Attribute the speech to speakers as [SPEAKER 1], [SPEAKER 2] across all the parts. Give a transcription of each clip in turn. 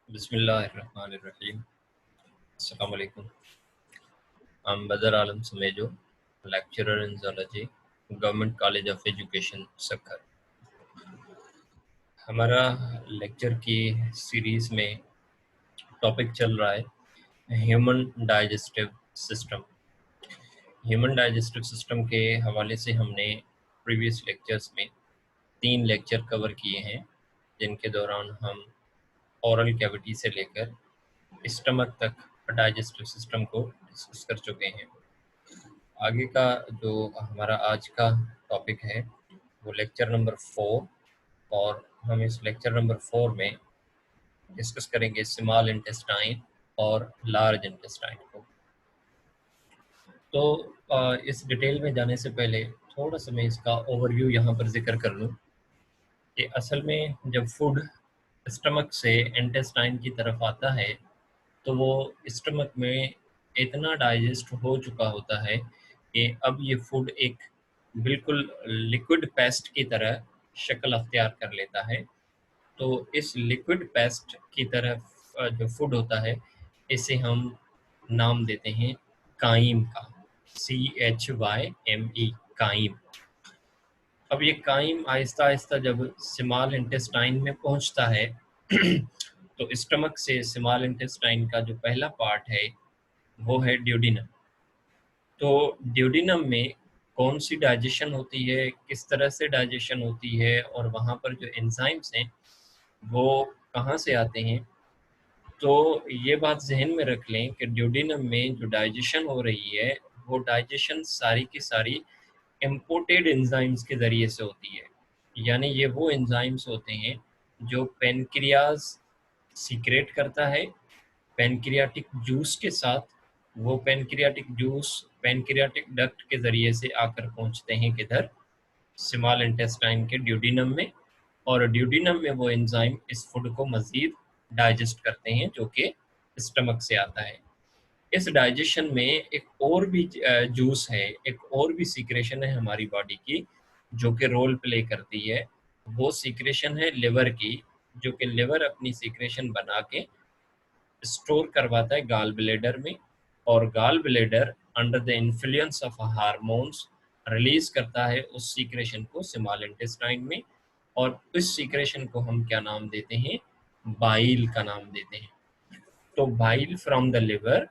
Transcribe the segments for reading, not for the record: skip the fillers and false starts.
[SPEAKER 1] बिस्मिल्लाहिर्रहमानिर्रहीम। अस्सलाम वालेकुम। I'm Badr Alam Sumejo, lecturer in zoology, government college of education Sukkur. हमारा लेक्चर की सीरीज में टॉपिक चल रहा है human digestive system. Human digestive system के हवाले से हमने प्रीवियस लेक्चर्स में 3 लेक्चर कवर किए हैं, जिनके दौरान हम ओरल कैविटी से लेकर स्टमक तक डाइजेस्टिव सिस्टम को डिस्कस कर चुके हैं। आगे का जो हमारा आज का टॉपिक है वो लेक्चर नंबर 4, और हम इस लेक्चर नंबर 4 में डिस्कस करेंगे स्मॉल इंटेस्टाइन और लार्ज इंटेस्टाइन को। तो इस डिटेल में जाने से पहले थोड़ा सा मैं इसका ओवरव्यू यहाँ पर जिक्र कर लूँ कि असल में जब फूड स्टमक से इंटेस्टाइन की तरफ आता है तो वो स्टमक में इतना डाइजेस्ट हो चुका होता है कि अब ये फूड एक बिल्कुल लिक्विड पेस्ट की तरह शक्ल अख्तियार कर लेता है। तो इस लिक्विड पेस्ट की तरह जो फूड होता है, इसे हम नाम देते हैं काइम का, CHYME, काइम। अब ये काइम आहिस्ता आहिस्ता जब स्मॉल इंटेस्टाइन में पहुंचता है तो स्टमक से स्मॉल इंटेस्टाइन का जो पहला पार्ट है वो है ड्यूडिनम। तो ड्यूडिनम में कौन सी डाइजेशन होती है, किस तरह से डाइजेशन होती है, और वहाँ पर जो एंजाइम्स हैं वो कहाँ से आते हैं, तो ये बात जहन में रख लें कि ड्यूडिनम में जो डाइजेशन हो रही है वो डाइजेशन सारी की सारी इम्पोर्टेड एंजाइम्स के ज़रिए से होती है। यानी ये वो एंजाइम्स होते हैं जो पेनक्रियाज सीक्रेट करता है पेनक्रियाटिक जूस के साथ। वो पेनक्रियाटिक जूस पेनक्रियाटिक डक्ट के ज़रिए से आकर पहुंचते हैं किधर, स्मॉल इंटेस्टाइन के ड्यूडिनम में, और ड्यूडिनम में वो एंजाइम इस फूड को मज़ीद डाइजेस्ट करते हैं जो कि स्टमक से आता है। इस डाइजेशन में एक और भी जूस है, एक और भी सीक्रेशन है हमारी बॉडी की जो कि रोल प्ले करती है। वो सीक्रेशन है लिवर की, जो कि लिवर अपनी सीक्रेशन बना के स्टोर करवाता है गाल ब्लेडर में, और gall bladder under the influence of hormones release करता है उस सीक्रेशन को स्मॉल इंटेस्टाइन में, और इस सीक्रेशन को हम क्या नाम देते हैं, बाइल का नाम देते हैं। तो bile from the liver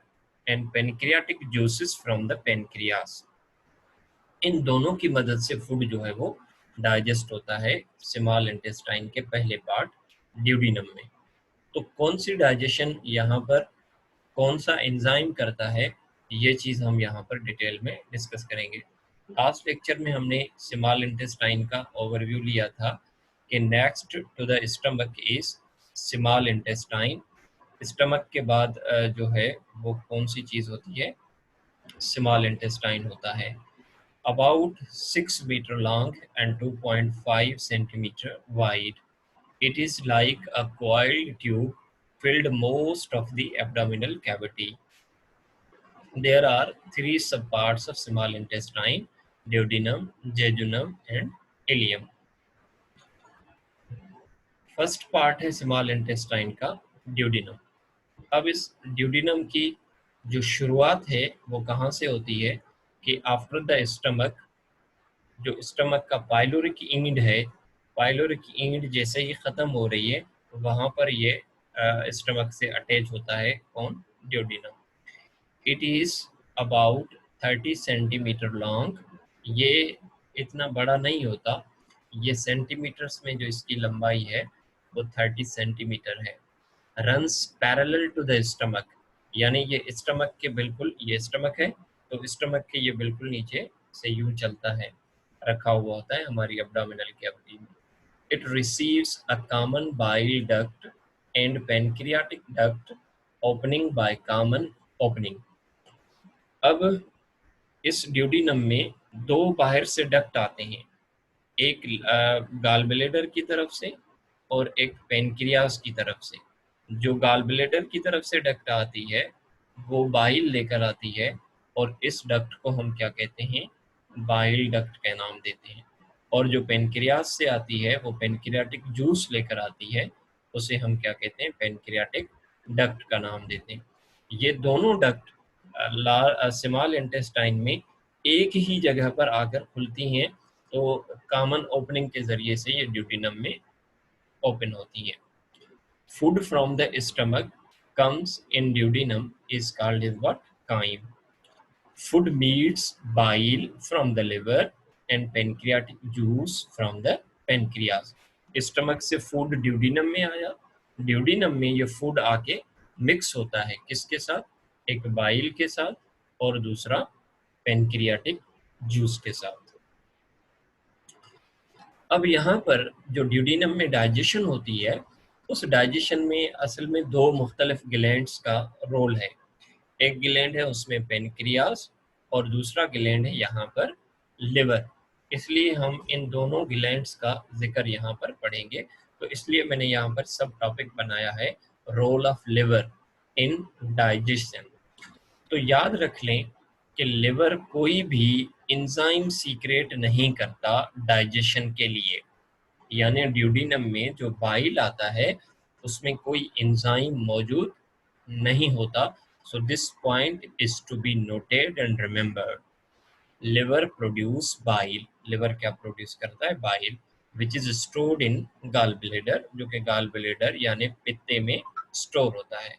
[SPEAKER 1] and pancreatic juices from the pancreas, इन दोनों की मदद से फूड जो है वो डाइजेस्ट होता है स्मॉल इंटेस्टाइन के पहले पार्ट ड्यूडिनम में। तो कौन सी डाइजेशन यहाँ पर कौन सा एंजाइम करता है, ये चीज़ हम यहाँ पर डिटेल में डिस्कस करेंगे। लास्ट लेक्चर में हमने स्मॉल इंटेस्टाइन का ओवरव्यू लिया था कि next to the stomach is small intestine. Stomach के बाद जो है वो कौन सी चीज़ होती है, स्मॉल इंटेस्टाइन होता है। About 6 meter long and 2.5 centimeter wide, it is like a coiled tube filled most of the abdominal cavity. There are 3 subparts of small intestine: duodenum, jejunum and ileum. First part है small intestine का, duodenum. अब इस duodenum की जो शुरुआत है वो कहाँ से होती है कि आफ्टर द स्टमक, जो स्टमक का पाइलोरिक इंड है, पाइलोरिक इंड जैसे ही ख़त्म हो रही है वहाँ पर ये स्टमक से अटैच होता है कौन, duodenum. It is about 30 centimetre long. ये इतना बड़ा नहीं होता, ये सेंटीमीटर्स में जो इसकी लंबाई है वो 30 सेंटीमीटर है। Runs parallel to the stomach, यानी ये स्टमक के बिल्कुल, ये स्टमक है तो स्टमक के ये बिल्कुल नीचे से यूं चलता है, रखा हुआ होता है हमारी एब्डोमिनल कैविटी में। It receives a common bile duct and pancreatic duct opening by common opening. अब इस ड्यूडिनम में 2 बाहर से डक्ट आते हैं, एक गाल ब्लेडर की तरफ से और एक पेनक्रियास की तरफ से। जो गाल ब्लेडर की तरफ से डक्ट आती है वो बाइल लेकर आती है, और इस डक्ट को हम क्या कहते हैं, बाइल डक्ट का नाम देते हैं। और जो पेनक्रियास से आती है वो पेनक्रियाटिक जूस लेकर आती है, उसे हम क्या कहते हैं, पेनक्रियाटिक डक्ट का नाम देते हैं। ये दोनों डक्ट स्मॉल इंटेस्टाइन में एक ही जगह पर आकर खुलती हैं, तो कॉमन ओपनिंग के जरिए से ये ड्यूटीनम में ओपन होती है। Food from the stomach comes in duodenum is called as what? Chyme. Food meets bile from the liver and pancreatic juice from the pancreas. Stomach से फूड ड्यूडिनम में आया, ड्यूडिनम में ये फूड आके मिक्स होता है किसके साथ? एक बाइल के साथ और दूसरा पेनक्रियाटिक जूस के साथ। अब यहाँ पर जो ड्यूडिनम में डाइजेशन होती है, उस डाइजेशन में असल में दो मुख्तलिफ ग्लैंड्स का रोल है। एक ग्लैंड है उसमें पेनक्रियास और दूसरा ग्लैंड है यहाँ पर लिवर। इसलिए हम इन दोनों ग्लैंड्स का जिक्र यहाँ पर पढ़ेंगे। तो इसलिए मैंने यहाँ पर सब टॉपिक बनाया है role of liver in digestion. तो याद रख लें कि लिवर कोई भी एंजाइम सीक्रेट नहीं करता डाइजेशन के लिए, यानी ड्यूडिनम में जो बाइल आता है उसमें कोई एंजाइम मौजूद नहीं होता। So this point is to be noted and remembered. Liver produce bile, liver क्या प्रोड्यूस करता है? Bile, which is stored in gall bladder, जो कि गाल ब्लेडर यानी पित्ते में स्टोर होता है।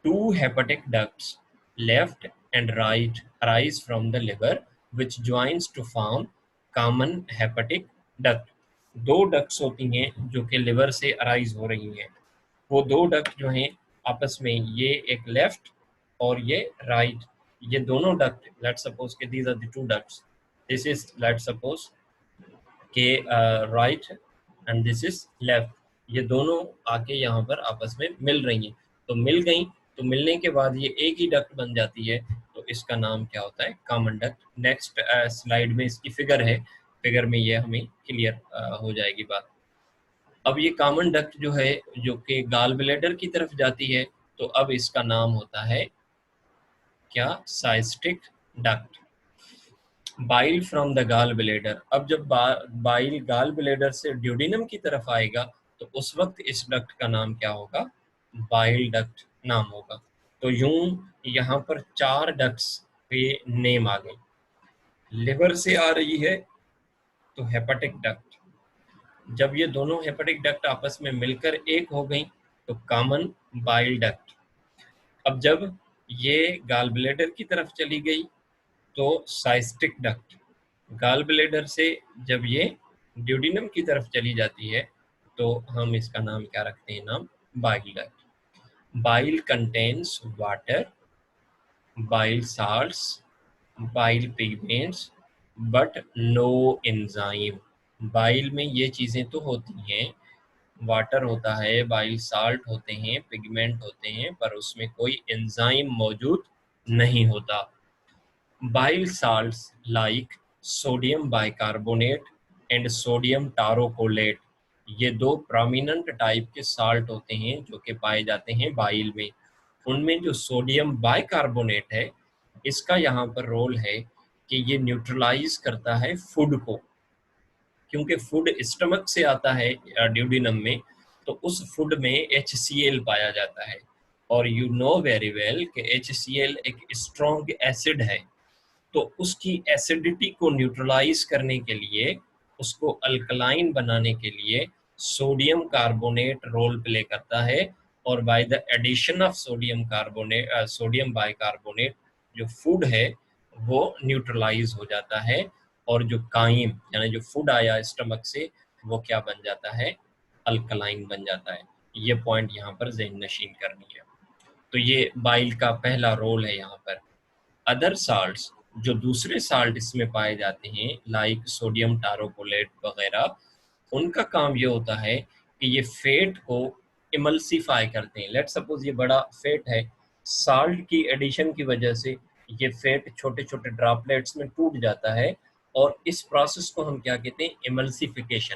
[SPEAKER 1] Two hepatic ducts, left and right, arise from the liver, which joins to form common hepatic duct. दो डक्ट्स होती हैं जो कि लिवर से अराइज हो रही हैं। वो दो डक्ट जो हैं आपस में, ये एक लेफ्ट और ये राइट, ये दोनों डक्ट, लेट्स सपोज के these are the two ducts, this is let's suppose के right and this is left, ये दोनों आके यहाँ पर आपस में मिल रही हैं। तो मिल गई, तो मिलने के बाद ये एक ही डक्ट बन जाती है, तो इसका नाम क्या होता है? Common duct. नेक्स्ट स्लाइड में इसकी फिगर है, फिगर में ये हमें क्लियर हो जाएगी बात। अब ये कॉमन डक्ट जो है, जो कि गाल ब्लैडर की तरफ जाती है, तो अब इसका नाम होता है क्या? Cystic duct. Bile from the gall bladder, अब जब बाइल गाल ब्लेडर से ड्यूडिनम की तरफ आएगा, तो उस वक्त इस डक्ट का नाम क्या होगा? बाइल डक्ट नाम होगा। तो यूं यहाँ पर चार डक्ट्स पे नेम आ गए। लिवर से आ रही है तो हेपेटिक डक्ट, जब ये दोनों हेपेटिक डक्ट आपस में मिलकर एक हो गई तो कॉमन बाइल डक्ट। अब जब ये गाल ब्लेडर की तरफ चली गई तो साइस्टिक डक्ट। गाल ब्लेडर से जब ये ड्यूडिनम की तरफ चली जाती है तो हम इसका नाम क्या रखते हैं? नाम bile duct. Bile contains water, bile salts, bile pigments but no enzyme. Bile में ये चीज़ें तो होती हैं, वाटर होता है, बाइल साल्ट होते हैं, पिगमेंट होते हैं, पर उसमें कोई एंजाइम मौजूद नहीं होता। Bile salts like sodium bicarbonate and sodium tarocolate, ये दो प्रोमिनेंट टाइप के साल्ट होते हैं जो कि पाए जाते हैं बाइल में। उनमें जो सोडियम बाइकार्बोनेट है, इसका यहाँ पर रोल है कि ये न्यूट्रलाइज करता है फूड को, क्योंकि फूड स्टमक से आता है ड्यूडिनम में, तो उस फूड में HCl पाया जाता है। और यू नो वेरी वेल कि HCl एक स्ट्रॉन्ग एसिड है, तो उसकी एसिडिटी को न्यूट्रलाइज करने के लिए, उसको अल्कलाइन बनाने के लिए सोडियम कार्बोनेट रोल प्ले करता है। और by the addition of sodium carbonate, sodium bicarbonate, जो फूड है वो न्यूट्रलाइज हो जाता है, और जो काइम यानी जो फूड आया स्टमक से, वो क्या बन जाता है? अल्कलाइन बन जाता है। ये पॉइंट यहाँ पर ज़हन नशीन करनी है। तो ये बाइल का पहला रोल है यहाँ पर। अदर साल्ट्स, जो दूसरे साल्ट इसमें पाए जाते हैं लाइक सोडियम टारोकोलेट वगैरह, उनका काम ये होता है कि ये फेट को इमल्सिफाई करते हैं। लेट सपोज ये बड़ा फेट है, साल्ट की एडिशन की वजह से ये फेट छोटे छोटे ड्रॉपलेट्स में टूट जाता है, और इस प्रोसेस को हम क्या कहते हैं? इमल्सिफिकेशन।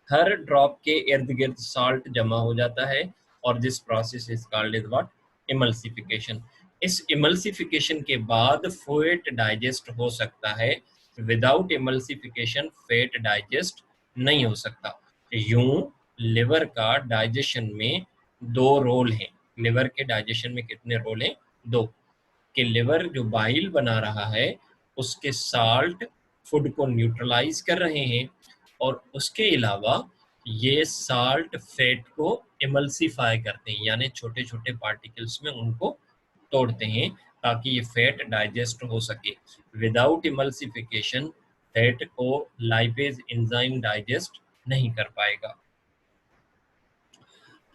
[SPEAKER 1] हर ड्रॉप के इर्द गिर्द साल्ट जमा हो जाता है, और this process is called is what? Emulsification. इस इमल्सिफिकेशन के बाद फेट डाइजेस्ट हो सकता है, विदाउट इमल्सिफिकेशन फेट डाइजेस्ट नहीं हो सकता। यूं लिवर का डाइजेशन में 2 रोल हैं। लिवर के डाइजेशन में कितने रोल हैं? 2। कि लिवर जो बाइल बना रहा है उसके साल्ट फूड को न्यूट्रलाइज कर रहे हैं, और उसके अलावा ये साल्ट फैट को इमल्सिफाई करते हैं, यानी छोटे छोटे पार्टिकल्स में उनको तोड़ते हैं ताकि ये फैट डाइजेस्ट हो सके। विदाउट इमल्सिफिकेशन फैट को लाइपेज एंजाइम डाइजेस्ट नहीं कर पाएगा।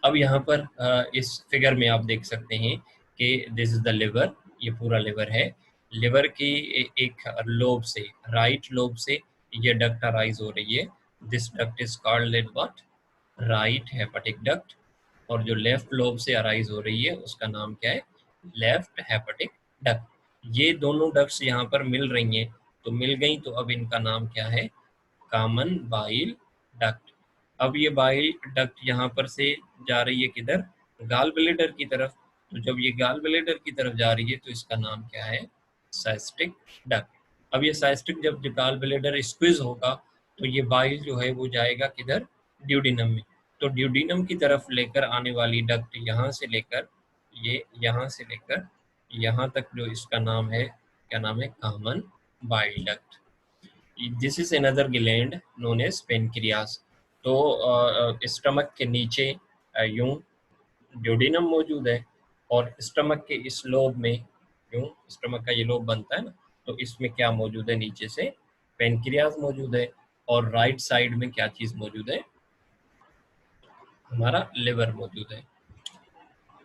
[SPEAKER 1] अब यहाँ पर इस फिगर में आप देख सकते हैं कि दिस इज द लिवर, ये पूरा लिवर है। लिवर की एक लोब से, राइट लोब से ये डक्ट अराइज हो रही है। This duct is called what? Right hepatic duct. और जो लेफ्ट लोब से अराइज हो रही है उसका नाम क्या है? Left hepatic duct. ये दोनों डक्ट्स यहाँ पर मिल रही हैं, तो मिल गई तो अब इनका नाम क्या है? Common bile duct. अब ये बाइल डक्ट यहाँ पर से जा रही है किधर? गाल ब्लेडर की तरफ। तो जब ये गाल ब्लेडर की तरफ जा रही है तो इसका नाम क्या है? साइस्टिक डक्ट। अब ये साइस्टिक जब गाल ब्लेडर स्क्विज होगा तो ये बाइल जो है वो जाएगा किधर? ड्यूडिनम में। तो ड्यूडिनम की तरफ लेकर आने वाली डक्ट यहाँ से लेकर, ये यहाँ से लेकर यहाँ तक जो इसका नाम है, क्या नाम है? Common bile duct. This is another gland known as pancreas. तो स्टमक के नीचे यूं ड्यूडिनम मौजूद है, और स्टमक के इस लोब में, यूं स्टमक का ये लोब बनता है ना, तो इसमें क्या मौजूद है? नीचे से पेनक्रियास मौजूद है, और राइट साइड में क्या चीज मौजूद है? हमारा लिवर मौजूद है।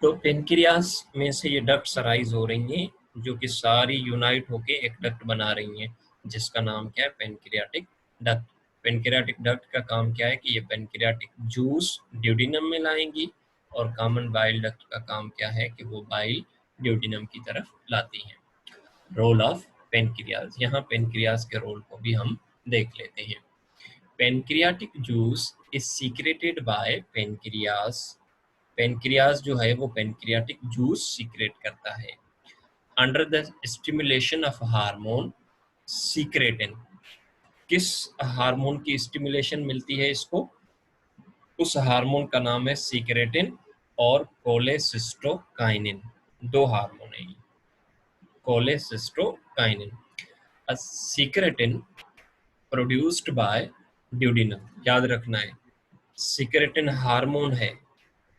[SPEAKER 1] तो पेनक्रियास में से ये डक्ट्स अराइज हो रही हैं जो कि सारी यूनाइट होके एक डक्ट बना रही हैं, जिसका नाम क्या है? Pancreatic duct. पेनक्रियाटिक डक्ट का काम क्या है कि ये पेनक्रियाटिक जूस ड्यूडिनम में लाएंगी, और कॉमन बाइल डक्ट का काम क्या है कि वो बाइल ड्यूडिनम की तरफ लाती हैं। रोल ऑफ पेनक्रियाज, यहाँ पेनक्रियाज के रोल को भी हम देख लेते हैं। Pancreatic juice is secreted by pancreas. Pancreas जो है वो पेनक्रियाटिक जूस सीक्रेट करता है under the stimulation of hormone secretin. किस हार्मोन की स्टिमुलेशन मिलती है इसको? उस हार्मोन का नाम है सीक्रेटिन और कोलेसिस्टोकाइनिन। 2 हार्मोन है, cholecystokinin. Secretin produced by duodenum. याद रखना है, सीक्रेटिन हार्मोन है,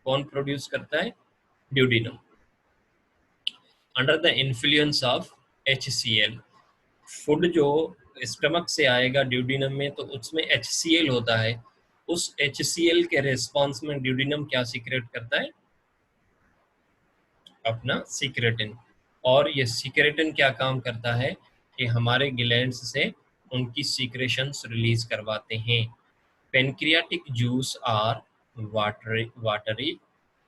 [SPEAKER 1] कौन प्रोड्यूस करता है? Duodenum. Under the influence of HCl। Food जो स्टमक से आएगा ड्यूडिनम में तो उसमें HCl होता है। उस HCl के रिस्पॉन्स में ड्यूडिनम क्या सीक्रेट करता है? अपना सीक्रेटिन। और ये सीक्रेटिन क्या काम करता है कि हमारे ग्लैंड्स से उनकी सीक्रेशंस रिलीज करवाते हैं। Pancreatic juice are watery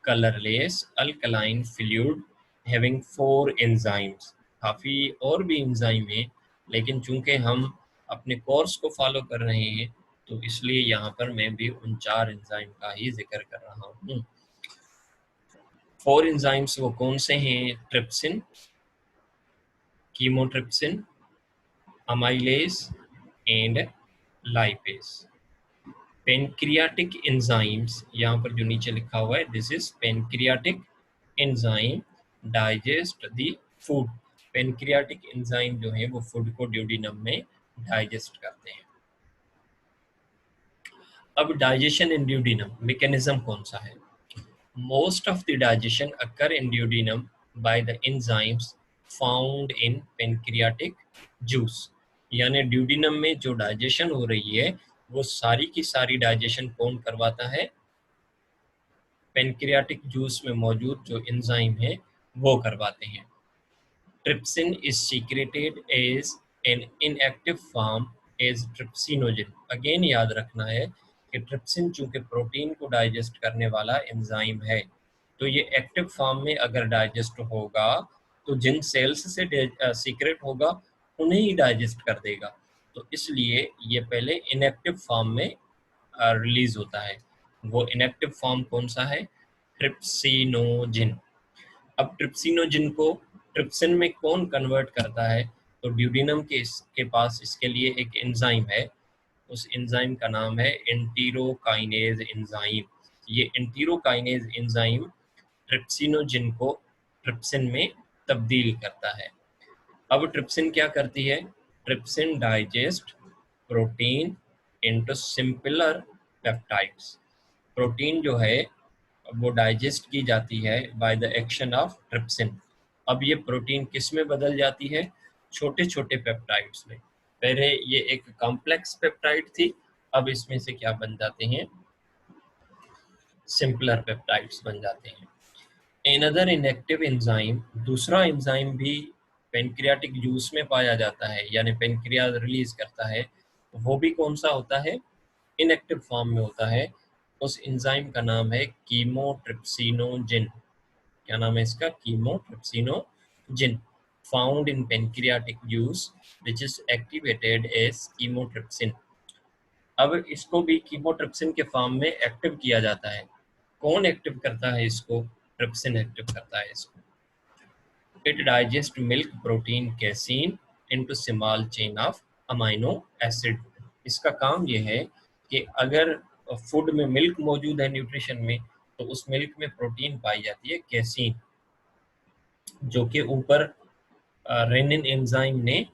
[SPEAKER 1] colourless alkaline fluid having 4 enzymes. काफ़ी और भी एंजाइम हैं, लेकिन चूंकि हम अपने कोर्स को फॉलो कर रहे हैं तो इसलिए यहाँ पर मैं भी उन 4 एंजाइम का ही जिक्र कर रहा हूँ। 4 एंजाइम्स वो कौन से हैं? Trypsin, chymotrypsin, amylase and lipase. Pancreatic enzymes, यहाँ पर जो नीचे लिखा हुआ है, this is pancreatic enzyme digest the food. Pancreatic enzyme जो है वो फूड को ड्यूडिनम में डाइजेस्ट करते हैं। अब डाइजेशन इन ड्यूडिनम मैकेनिज्म कौन सा है? Most of the digestion occur in duodenum by the enzymes found in pancreatic juice. यानी ड्यूडिनम में जो डाइजेशन हो रही है वो सारी की सारी डाइजेशन कौन करवाता है? पेनक्रियाटिक जूस में मौजूद जो एंजाइम है वो करवाते हैं। Trypsin is secreted as an inactive form as trypsinogen. Again याद रखना है कि ट्रिप्सिन चूंकि प्रोटीन को डाइजेस्ट करने वाला एंजाइम है, तो ये एक्टिव फॉर्म में अगर डाइजेस्ट होगा तो जिन सेल्स से सीक्रेट होगा उन्हें ही डाइजेस्ट कर देगा। तो इसलिए ये पहले इनएक्टिव फॉर्म में रिलीज होता है। वो इनएक्टिव फॉर्म कौन सा है? ट्रिप्सिनोजिन। अब ट्रिप्सिनोजिन को ट्रिप्सिन में कौन कन्वर्ट करता है? तो ड्यूडिनम के पास इसके लिए एक एंजाइम है, उस एंजाइम का नाम है एंटीरोकाइनेज एंजाइम। ये एंटीरोकाइनेज एंजाइम ट्रिप्सिनोजिन को ट्रिप्सिन में तब्दील करता है। अब ट्रिप्सिन क्या करती है? Trypsin digest protein into simpler peptides. Protein जो है वो डाइजेस्ट की जाती है by the action of trypsin. अब ये प्रोटीन किस में बदल जाती है? छोटे छोटे पेप्टाइड्स में। पहले ये एक कॉम्प्लेक्स पेप्टाइड थी, अब इसमें से क्या बन जाते हैं? सिंपलर पेप्टाइड्स बन जाते हैं। Another inactive एंजाइम, दूसरा एंजाइम भी पेनक्रियाटिक जूस में पाया जाता है, यानी पेनक्रियाज रिलीज करता है। वो भी कौन सा होता है? इनएक्टिव फॉर्म में होता है। उस एंजाइम का नाम है कीमोट्रिप्सिनोजिन। क्या नाम है इसका? Chymotrypsinogen, found in pancreatic juice which is activated as chymotrypsin. अब इसको भी कीमोट्रिप्सिन के फॉर्म में एक्टिव किया जाता है। कौन एक्टिव करता है इसको? ट्रिप्सिन एक्टिव करता है इसको। It digests milk protein casein into small chain of amino acid। इसका काम ये है कि अगर फूड में मिल्क मौजूद है न्यूट्रिशन में, तो उस मिल्क में प्रोटीन पाई जाती है कैसीन, जो कि ऊपर रेनिन एंजाइम ने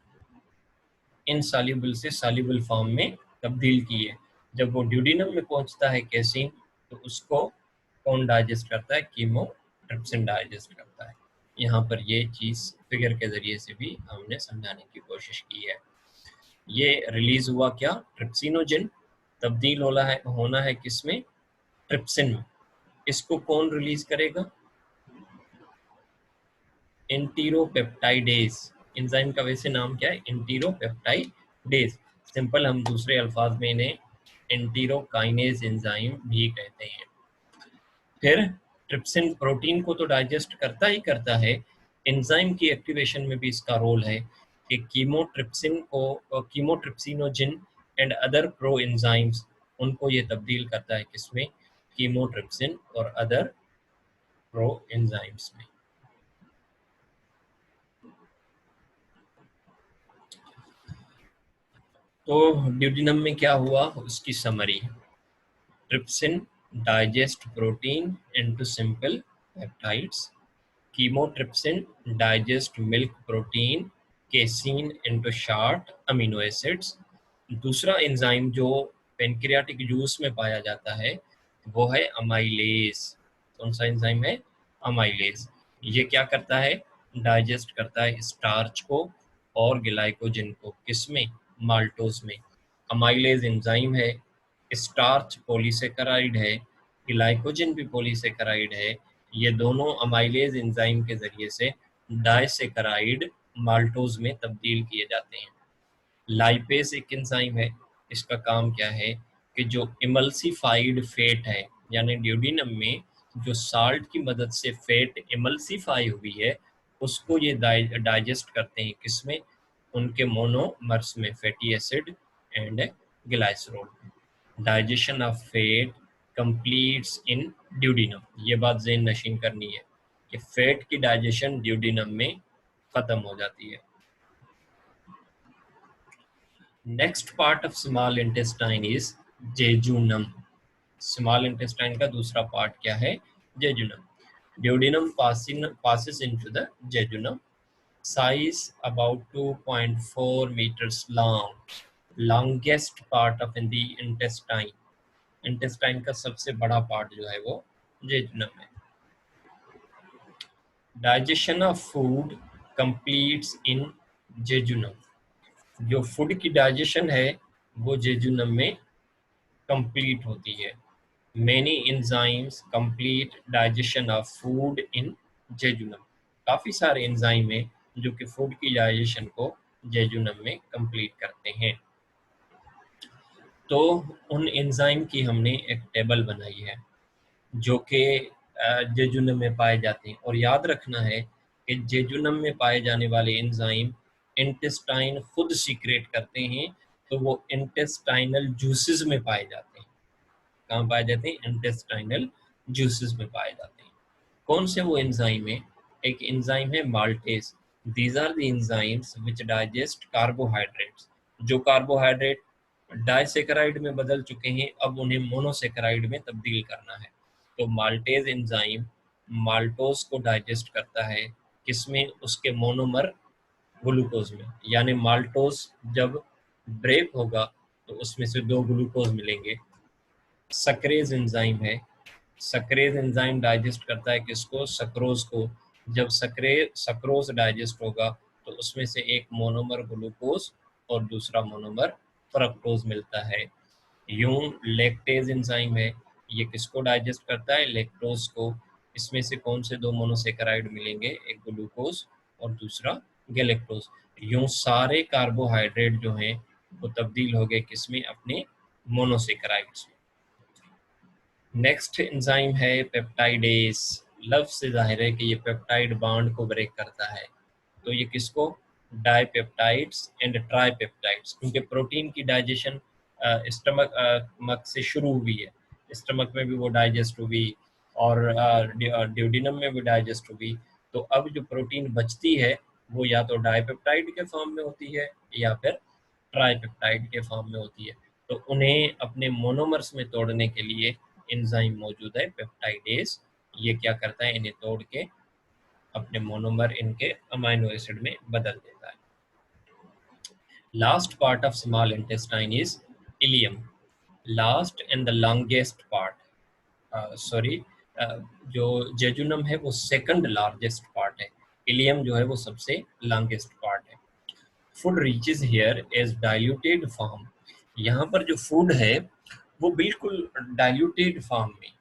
[SPEAKER 1] इनसॉल्युबल से सॉल्युबल फॉर्म में तब्दील की है। जब वो ड्यूडिनम में पहुंचता है कैसीन, तो उसको कौन डाइजेस्ट करता है? कीमोट्रिप्सिन डाइजेस्ट करता है। यहाँ पर ये चीज़ फिगर के ज़रिए से भी हमने समझाने की कोशिश की है। ये रिलीज हुआ क्या? ट्रिप्सिनोजिन तब्दील होना है किसमें? ट्रिप्सिन में। इसको कौन रिलीज करेगा? एंटीरोपेप्टाइडेज। एंजाइम का वैसे नाम क्या है? एंटीरोपेप्टाइडेज। सिंपल हम दूसरे अल्फाज में इन्हें एंटीरोकाइनेज एंजाइम भी कहते हैं। फिर ट्रिप्सिन प्रोटीन को तो डाइजेस्ट करता ही करता है, एंजाइम की एक्टिवेशन में भी इसका रोल है कि कीमोट्रिप्सिनोजिन एंड अदर प्रो एंजाइम्स, उनको ये तब्दील करता है किसमें? कीमोट्रिप्सिन और अदर प्रो एंजाइम्स में। तो ड्यूडिनम में क्या हुआ उसकी summary. Trypsin digest protein into simple peptides. Chymotrypsin digest milk protein casein into short amino acids. दूसरा एंजाइम जो पेनक्रियाटिक जूस में पाया जाता है वो है अमाइलेज। कौन सा एंजाइम है? अमाइलेज। ये क्या करता है? डाइजेस्ट करता है स्टार्च को और ग्लाइकोजन को। किसमें? माल्टोज में। अमाइलेज एंजाइम है, स्टार्च पॉलीसेकेराइड है, ग्लाइकोजन भी पॉलीसेकेराइड है। ये दोनों अमाइलेज एंजाइम के जरिए से डाइसेकेराइड माल्टोज में तब्दील किए जाते हैं। लाइपेज एक एंजाइम है, इसका काम क्या है कि जो इमल्सिफाइड फैट है, यानी ड्यूडिनम में जो साल्ट की मदद से फैट इमल्सिफाई हुई है, उसको ये डाइजेस्ट करते हैं। किसमें? उनके मोनोमर्स में, fatty acid and glycerol. Digestion of fat completes in duodenum. ये बात ज़हन नशीन करनी है कि फैट की डाइजेशन ड्यूडिनम में ख़त्म हो जाती है। Next part of small intestine is jejunum. Small intestine का दूसरा पार्ट क्या है? Jejunum. Duodenum passes into the jejunum. Size about 2.4 meters long. Longest part of in the intestine. Intestine का सबसे बड़ा पार्ट जो है वो जेजुनम है। Digestion of food completes in jejunum. जो फूड की डाइजेशन है वो जेजुनम में कंप्लीट होती है। Many enzymes complete digestion of food in jejunum। काफ़ी सारे एंजाइम हैं जो कि फूड की डाइजेशन को जेजुनम में कंप्लीट करते हैं। तो उन एंजाइम की हमने एक टेबल बनाई है जो कि जेजुनम में पाए जाते हैं। और याद रखना है कि जेजुनम में पाए जाने वाले एंजाइम इंटेस्टाइन खुद सीक्रेट करते हैं, तो वो इंटेस्टाइनल जूसेस में पाए जाते हैं। कहाँ पाए जाते हैं? इंटेस्टाइनल जूसेस में पाए जाते हैं। कौन से वो एंजाइम है? एक एंजाइम है maltase. These are the enzymes which digest carbohydrates. जो कार्बोहाइड्रेट डाइसेकेराइड में बदल चुके हैं, अब उन्हें मोनोसेकेराइड में तब्दील करना है। तो माल्टेज एंजाइम माल्टोज को डाइजेस्ट करता है, किसमें? उसके मोनोमर ग्लूकोज में। यानी माल्टोज जब ब्रेक होगा तो उसमें से 2 ग्लूकोज मिलेंगे। सक्रेज एंजाइम है, सक्रेज एंजाइम डाइजेस्ट करता है किसको? सक्रोज को। जब सक्रोज डाइजेस्ट होगा तो उसमें से एक मोनोमर ग्लूकोज और दूसरा मोनोमर फ्रक्टोज मिलता है। यूं लैक्टेज एंजाइम है, ये किसको डाइजेस्ट करता है? लैक्टोज को। इसमें से कौन से 2 मोनोसेकेराइड मिलेंगे? एक ग्लूकोज और दूसरा गैलेक्टोज। यूं सारे कार्बोहाइड्रेट जो हैं वो तब्दील हो गए किसमें? अपने मोनोसेकेराइड्स में। नेक्स्ट एंजाइम है पेप्टाइडेज। लफ्ज से जाहिर है कि ये पेप्टाइड बॉन्ड को ब्रेक करता है। तो ये किसको? डाइपेप्टाइड्स एंड ट्राइपेप्टाइड्स, क्योंकि प्रोटीन की डाइजेशन स्टमक से शुरू हुई है, स्टमक में भी वो डाइजेस्ट हुई और ड्यूडिनम में भी डाइजेस्ट हुई। तो अब जो प्रोटीन बचती है वो या तो डाइपेप्टाइड के फॉर्म में होती है या फिर ट्राइपेप्टाइड के फॉर्म में होती है। तो उन्हें अपने मोनोमर्स में तोड़ने के लिए एंजाइम मौजूद है पेप्टाइडेज। ये क्या करता है? इन्हें तोड़ के अपने मोनोमर इनके अमाइनो एसिड में बदल देता है। Last part of small intestine is ileum. Last and the longest part, sorry, जो जेजुनम है वो सेकंड लार्जेस्ट पार्ट है, इलियम जो है वो सबसे लॉन्गेस्ट पार्ट है। Food reaches here as diluted form. यहाँ पर जो फूड है वो बिल्कुल डाइल्यूटेड फॉर्म में,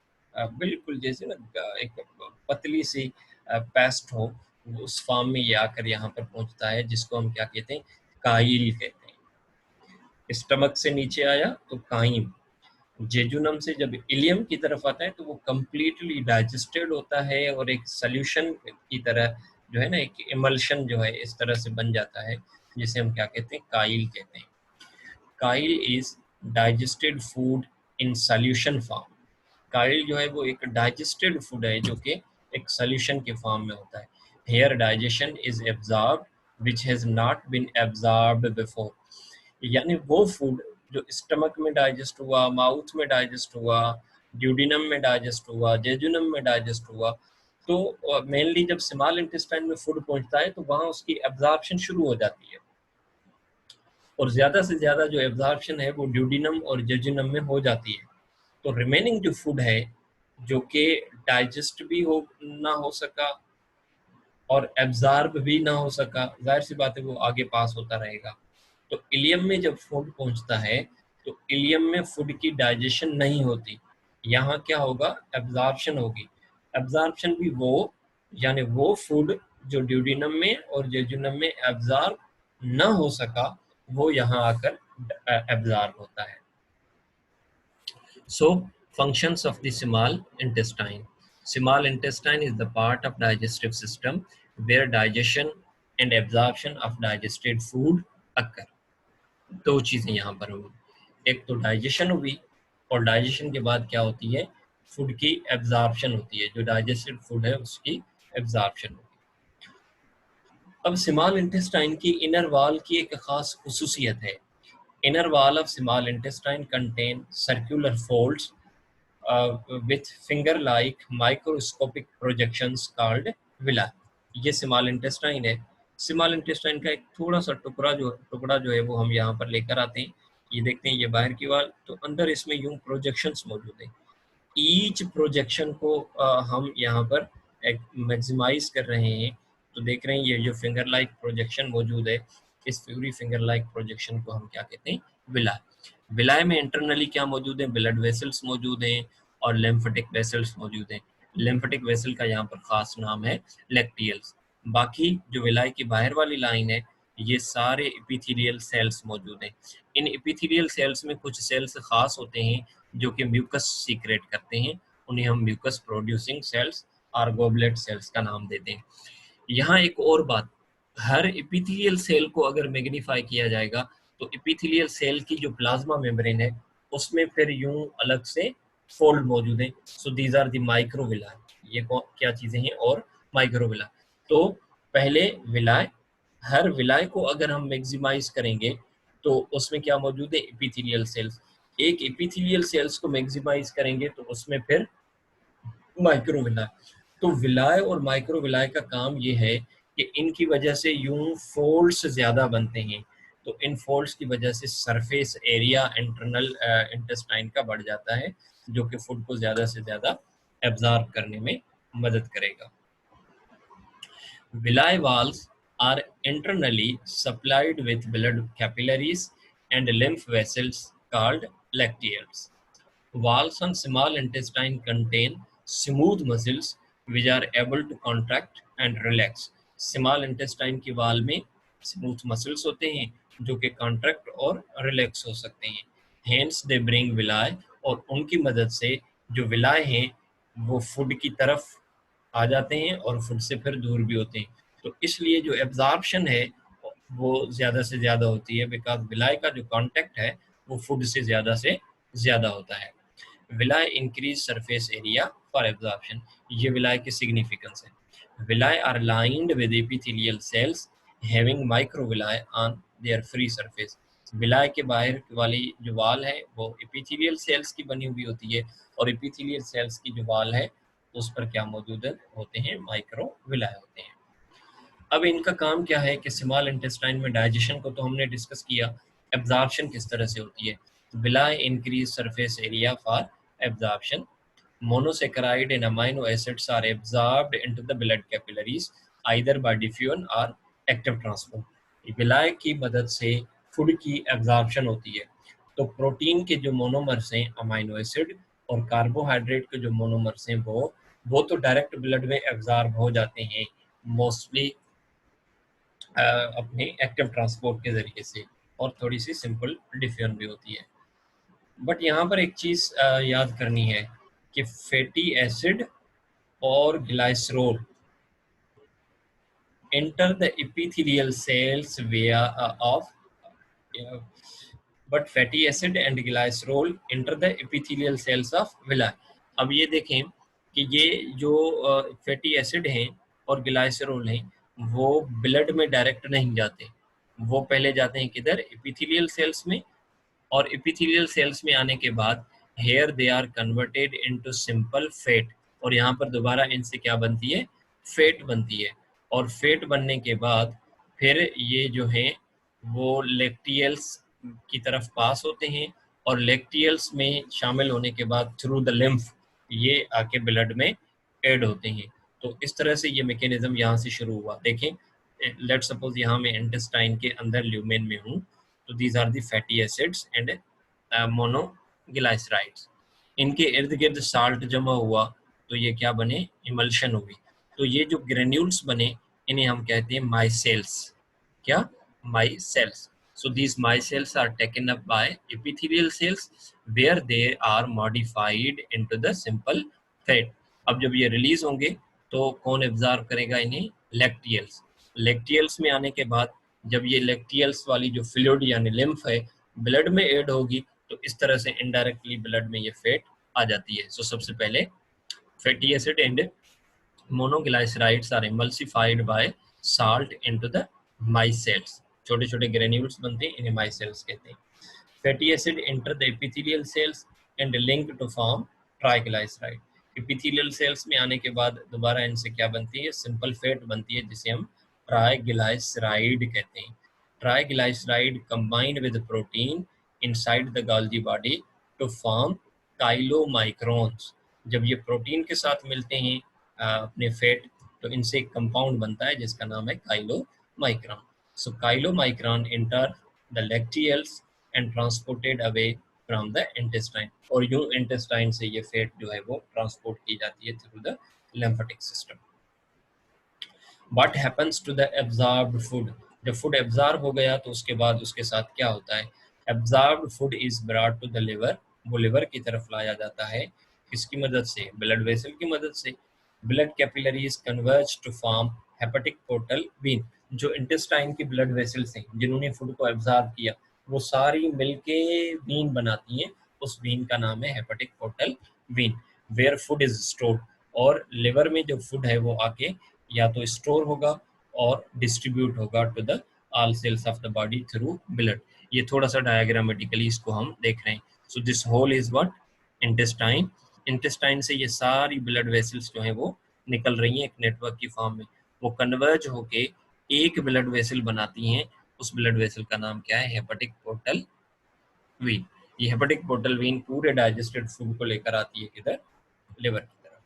[SPEAKER 1] बिल्कुल जैसे ना एक पतली सी पेस्ट हो, उस फॉर्म में ये आकर यहाँ पर पहुँचता है, जिसको हम क्या कहते हैं? काइल कहते हैं। स्टमक से नीचे आया तो काइम, जेजुनम से जब इलियम की तरफ आता है तो वो कंप्लीटली डाइजेस्टेड होता है और एक सॉल्यूशन की तरह जो है ना, एक इमल्शन जो है इस तरह से बन जाता है, जिसे हम क्या कहते हैं? काइल कहते हैं। Kyle is digested food in solution form. Kyle जो है वो एक डाइजेस्टेड फूड है जो कि एक सॉल्यूशन के फॉर्म में होता है। Here digestion is absorbed which has not been absorbed before. यानी वो फूड जो स्टमक में डाइजेस्ट हुआ, माउथ में डाइजेस्ट हुआ, ड्यूडिनम में डाइजेस्ट हुआ, जेजुनम में डाइजेस्ट हुआ, तो मेनली जब स्मॉल इंटेस्टाइन में फूड पहुंचता है तो वहाँ उसकी एब्जॉर्प्शन शुरू हो जाती है, और ज़्यादा से ज़्यादा जो एब्जॉर्प्शन है वो ड्यूडिनम और जेजुनम में हो जाती है। तो रिमेनिंग जो फूड है जो कि डाइजेस्ट भी हो ना हो सका और एब्जॉर्ब भी ना हो सका, जाहिर सी बात है वो आगे पास होता रहेगा। तो इलियम में जब फूड पहुंचता है तो इलियम में फूड की डाइजेशन नहीं होती, यहाँ क्या होगा? एब्जॉर्प्शन होगी। एब्जॉर्प्शन भी वो, यानी वो फूड जो ड्यूडिनम में और जेजुनम में एब्जॉर्ब ना हो सका, वो यहाँ आकर एब्जॉर्ब होता है। So, functions of the small intestine. Small intestine is the part of digestive system where digestion and absorption of digested food occur. दो चीजें यहाँ पर हुई, एक तो डाइजेशन हुई और डाइजेशन के बाद क्या होती है? फूड की एब्जॉर्प्शन होती है, जो डाइजेस्टेड फूड है उसकी एब्जॉर्प्शन होती है। अब स्मॉल इंटेस्टाइन की इनर वॉल की एक खास खुसूसियत है। Inner wall of small intestine contain circular folds with finger-like microscopic projections called villi. ये स्मॉल इंटेस्टाइन है। स्मॉल इंटेस्टाइन का एक थोड़ा सा टुकड़ा जो है वो हम यहाँ पर लेकर आते हैं। ये देखते हैं, ये बाहर की वाल, तो अंदर इसमें यूं प्रोजेक्शंस मौजूद हैं। ईच प्रोजेक्शन को हम यहाँ पर एक मैक्सिमाइज कर रहे हैं। तो देख रहे हैं ये जो फिंगर लाइक प्रोजेक्शन मौजूद है, इस पूरी फिंगर लाइक प्रोजेक्शन को हम क्या कहते हैं? विलाई। विलाई में इंटरनली क्या मौजूद है? ब्लड वेसल्स मौजूद हैं और लिम्फेटिक वेसल्स मौजूद हैं। लिम्फेटिक वेसल का यहाँ पर खास नाम है लैक्टियल्स। बाकी जो विलाई की बाहर वाली लाइन है, ये सारे एपिथेलियल सेल्स मौजूद हैं। इन एपिथेलियल सेल्स में कुछ सेल्स खास होते हैं जो कि म्यूकस सीक्रेट करते हैं, उन्हें हम म्यूकस प्रोड्यूसिंग सेल्स और गोबलेट सेल्स का नाम देते हैं। यहाँ एक और बात, हर एपिथेलियल सेल को अगर मैग्नीफाई किया जाएगा तो एपिथेलियल सेल की जो प्लाज्मा मेम्ब्रेन है उसमें फिर यूं अलग से फोल्ड मौजूद हैं। So these are the microvilli. ये क्या चीजें हैं? और माइक्रोविला। तो पहले विलाय, हर विलाय को अगर हम मैक्सिमाइज करेंगे तो उसमें क्या मौजूद है, एपिथेलियल सेल्स। एक एपिथेलियल सेल्स को मैक्सिमाइज करेंगे तो उसमें फिर माइक्रोविलाय। तो विलाय और माइक्रोविलाय का काम ये है कि इनकी वजह से यूं फोल्ड्स ज्यादा बनते हैं, तो इन फोल्ड्स की वजह से सरफेस एरिया इंटरनल इंटेस्टाइन का बढ़ जाता है, जो कि फूड को ज्यादा से ज्यादा एब्जॉर्ब करने में मदद करेगा। Villi valves are internally supplied with blood capillaries and lymph vessels called lacteals. Valves on small intestine contain smooth muscles which are able to contract and relax. Small intestine की वाल में smooth muscles होते हैं जो कि contract और relax हो सकते हैं। Hence they bring villi, और उनकी मदद से जो villi हैं वो फूड की तरफ आ जाते हैं और फूड से फिर दूर भी होते हैं। तो इसलिए जो एब्जॉर्प्शन है वो ज़्यादा से ज़्यादा होती है, बिकॉज विलाई का जो कॉन्टेक्ट है वो फूड से ज़्यादा होता है। Villi increase surface area for absorption, ये विलाई की सिग्निफिकेंस है। Villi are lined with epithelial cells having microvilli on their free surface. Villi के बाहर वाली जो वाल है वो एपिथेलियल सेल्स की बनी हुई होती है, और एपिथेलियल सेल्स की जो वाल है उस पर क्या मौजूद होते हैं, माइक्रोविलाई होते हैं। अब इनका काम क्या है कि स्मॉल इंटेस्टाइन में डाइजेशन को तो हमने डिस्कस किया, एब्जॉर्प्शन किस तरह से होती है। Villi increase surface area for absorption. Monosaccharide and amino acids are absorbed into the blood capillaries either by diffusion or active transport. विलाय की मदद से फूड की एब्जॉर्प्शन होती है। तो प्रोटीन के जो मोनोमर्स हैं अमाइनो एसिड, और कार्बोहाइड्रेट के जो मोनोमर्स हैं वो तो डायरेक्ट ब्लड में एब्जॉर्ब हो जाते हैं, मोस्टली अपने एक्टिव ट्रांसपोर्ट के जरिए से, और थोड़ी सी सिंपल डिफ्यूजन भी होती है। बट यहाँ पर एक चीज़ याद करनी है कि फैटी एसिड और glycerol enter the epithelial cells via of uh, but fatty acid and glycerol enter the epithelial cells of villi। अब ये देखें कि ये जो फैटी एसिड हैं और ग्लाइसरोल हैं वो ब्लड में डायरेक्ट नहीं जाते, वो पहले जाते हैं किधर, एपिथेलियल सेल्स में, और एपिथेलियल सेल्स में आने के बाद here they are converted into simple fat, और यहाँ पर दोबारा इनसे क्या बनती है, फैट बनती है। और फैट बनने के बाद फिर ये जो है वो लेक्टियल्स की तरफ पास होते हैं, और लेक्टियल्स में शामिल होने के बाद थ्रू द लिम्फ ये आके ब्लड में ऐड होते हैं। तो इस तरह से ये मैकेनिज्म यहाँ से शुरू हुआ। देखें, लेट सपोज यहाँ मैं इंटेस्टाइन के अंदर ल्यूमेन में हूँ, तो these are the fatty acids and monoglycerides. इनके इर्द गिर्द साल्ट जमा हुआ तो ये क्या बने, इमल्शन हुई। तो ये जो ग्रेन्यूल्स बने इन्हें हम कहते हैं माइसेल्स। क्या, माइसेल्स। So these micelles are taken up by epithelial cells where they are modified into the simple fat। अब जब ये रिलीज होंगे तो कौन एब्जॉर्ब करेगा इन्हें, लेक्टियल्स। लेक्टियल्स में आने के बाद जब ये लेक्टियल्स वाली जो फ्लूइड यानी लिम्फ है ब्लड में ऐड होगी तो इस तरह से इनडायरेक्टली ब्लड में ये फैट आ जाती है। सो सबसे पहले fatty acid and monoglycerides are emulsified by salt into the micelles। छोटे छोटे ग्रेन्यूल्स बनते हैं, इन्हें माइसेल्स कहते हैं। Fatty acid enter the epithelial cells and link to form triglyceride. Epithelial cells में आने के बाद दोबारा इनसे क्या बनती है, सिंपल फैट बनती है जिसे हम ट्राइग्लाइसराइड कहते हैं। Triglyceride combined with protein inside the Golgi body to form chylomicrons. जब ये प्रोटीन के साथ मिलते हैं अपने फैट, तो इनसे एक कंपाउंड बनता है जिसका नाम है chylomicron. So chylomicron enter the lacteals and transported away from the intestine, और यूं इंटेस्टाइन से ये फैट जो है वो ट्रांसपोर्ट की जाती है through the lymphatic system. What happens to the absorbed food, जब फूड एब्जॉर्ब हो गया तो उसके बाद उसके साथ क्या होता है, absorbed food is brought to the liver, वो लिवर की तरफ लाया जाता है, किसकी मदद से, ब्लड वेसल की मदद से। Blood capillaries converge to form hepatic portal vein. जो इंटेस्टाइन की ब्लड वेसल्स हैं जिन्होंने फूड को एब्जॉर्ब किया वो सारी मिलके वेन बनाती हैं, उस वेन का नाम है hepatic portal vein, where food is stored. और लिवर में जो फूड है वो आके या तो स्टोर होगा और डिस्ट्रीब्यूट होगा to the all cells of the body through blood. ये थोड़ा सा डायग्रामेटिकली इसको हम देख रहे हैं। So this whole is what, intestine. Intestine से ये सारी ब्लड वेसल्स जो हैं वो निकल रही हैं एक नेटवर्क की फॉर्म में, वो कन्वर्ज होके एक ब्लड वेसल बनाती हैं। उस ब्लड वेसल का नाम क्या है, हेपेटिक पोर्टल वेन। ये हेपेटिक पोर्टल वेन पूरे डाइजेस्टेड फूड को लेकर आती है किधर, लिवर की तरफ।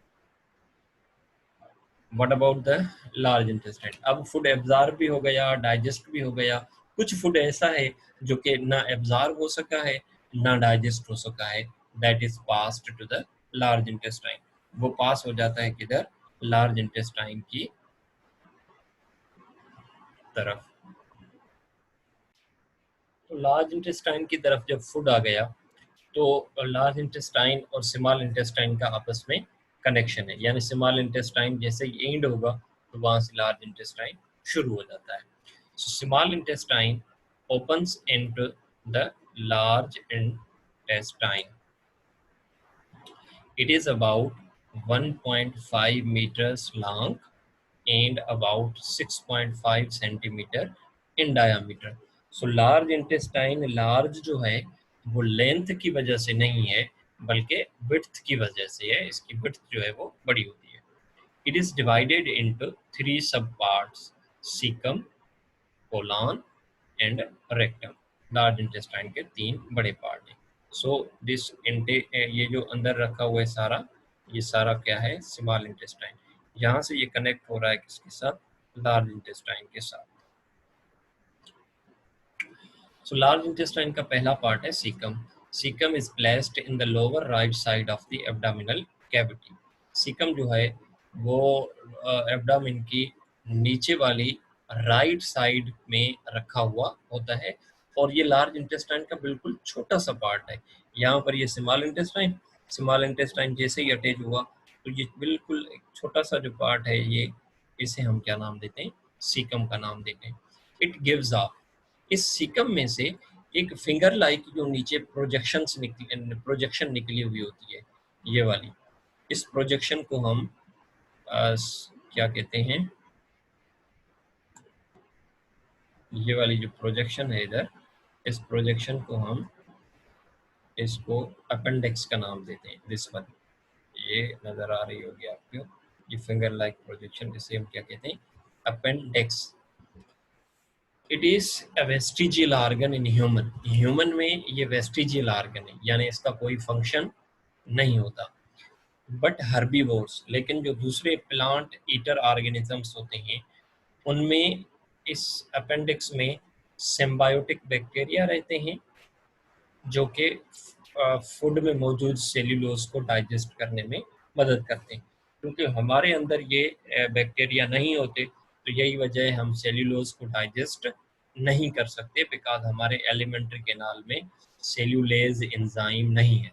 [SPEAKER 1] What about the large intestine, अब फूड एब्जॉर्ब भी हो गया, डाइजेस्ट भी हो गया। कुछ फूड ऐसा है जो कि ना एब्जॉर्ब हो सका है ना डाइजेस्ट हो सका है, that is passed to the large intestine. वो पास हो जाता है किधर, लार्ज इंटेस्टाइन की तरफ। तो लार्ज इंटेस्टाइन की तरफ जब फूड आ गया तो लार्ज इंटेस्टाइन और स्मॉल इंटेस्टाइन का आपस में कनेक्शन है, यानी स्मॉल इंटेस्टाइन जैसे ही एंड होगा तो वहां से लार्ज इंटेस्टाइन शुरू हो जाता है। So small intestine opens into the large intestine. It is about 1.5 meters long and about 6.5 centimeter in diameter. So large intestine, large जो है वो लेंथ की वजह से नहीं है बल्कि width की वजह से है, इसकी width जो है वो बड़ी होती है। It is divided into 3 subparts: cecum, colon and rectum. Large intestine के 3 बड़े पार्ट हैं। सो दिस ये जो अंदर रखा हुआ है सारा, ये सारा क्या है, स्मॉल इंटेस्टाइन। यहाँ से ये कनेक्ट हो रहा है किसके साथ, लार्ज इंटेस्टाइन के साथ। सो लार्ज इंटेस्टाइन का पहला पार्ट है caecum. Caecum is placed in the lower right side of the abdominal cavity. Caecum जो है वो एब्डोमिन की नीचे वाली राइट साइड में रखा हुआ होता है, और ये लार्ज इंटेस्टाइन का बिल्कुल छोटा सा पार्ट है। यहाँ पर ये स्मॉल इंटेस्टाइन जैसे ही अटैच हुआ तो ये बिल्कुल एक छोटा सा जो पार्ट है, ये इसे हम क्या नाम देते हैं, सीकम का नाम देते हैं। इट गिव्स अ, इस सीकम में से एक फिंगर लाइक जो नीचे प्रोजेक्शन निकली हुई होती है, ये वाली, इस प्रोजेक्शन को हम क्या कहते हैं, ये वाली जो प्रोजेक्शन है इधर, इस प्रोजेक्शन को हम इसको अपेंडिक्स का नाम देते हैं। दिस वन, ये नजर आ रही होगी आपको, ये फिंगर लाइक प्रोजेक्शन, इसे हम क्या कहते हैं, appendix. It is a vestigial organ in human. Human में ये वेस्टिजियल ऑर्गन है, यानी इसका कोई फंक्शन नहीं होता। बट हर्बीवोर्स, लेकिन जो दूसरे प्लांट ईटर ऑर्गेनिजम्स होते हैं उनमें इस अपेंडिक्स में सिम्बायोटिक बैक्टीरिया रहते हैं जो कि फूड में मौजूद सेल्यूलोज को डाइजेस्ट करने में मदद करते हैं। क्योंकि हमारे अंदर ये बैक्टीरिया नहीं होते तो यही वजह है हम सेल्यूलोज को डाइजेस्ट नहीं कर सकते, बिकॉज हमारे एलिमेंट्री कैनाल में सेल्यूलेज एंजाइम नहीं है।